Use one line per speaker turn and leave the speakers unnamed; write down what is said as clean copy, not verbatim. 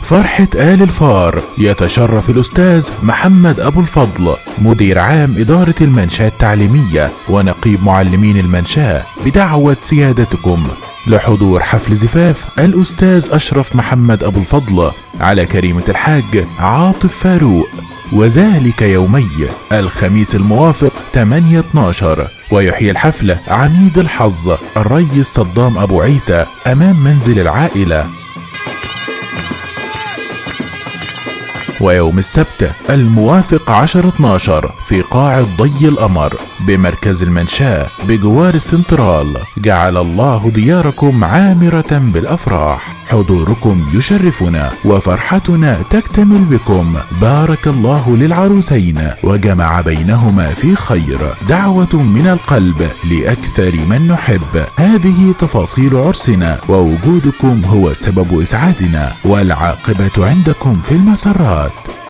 فرحة آل الفار. يتشرف الأستاذ محمد أبو الفضل مدير عام إدارة المنشاة التعليمية ونقيب معلمين المنشاة بدعوة سيادتكم لحضور حفل زفاف الأستاذ أشرف محمد أبو الفضل على كريمة الحاج عاطف فاروق، وذلك يومي الخميس الموافق 8/12. ويحيي الحفلة عميد الحظ الريس صدام أبو عيسى أمام منزل العائلة. ويوم السبت الموافق 10/12 في قاعة ضي القمر بمركز المنشاة بجوار السنترال. جعل الله دياركم عامرة بالأفراح. حضوركم يشرفنا وفرحتنا تكتمل بكم. بارك الله للعروسين وجمع بينهما في خير. دعوة من القلب لأكثر من نحب. هذه تفاصيل عرسنا ووجودكم هو سبب إسعادنا، والعاقبة عندكم في المسرات.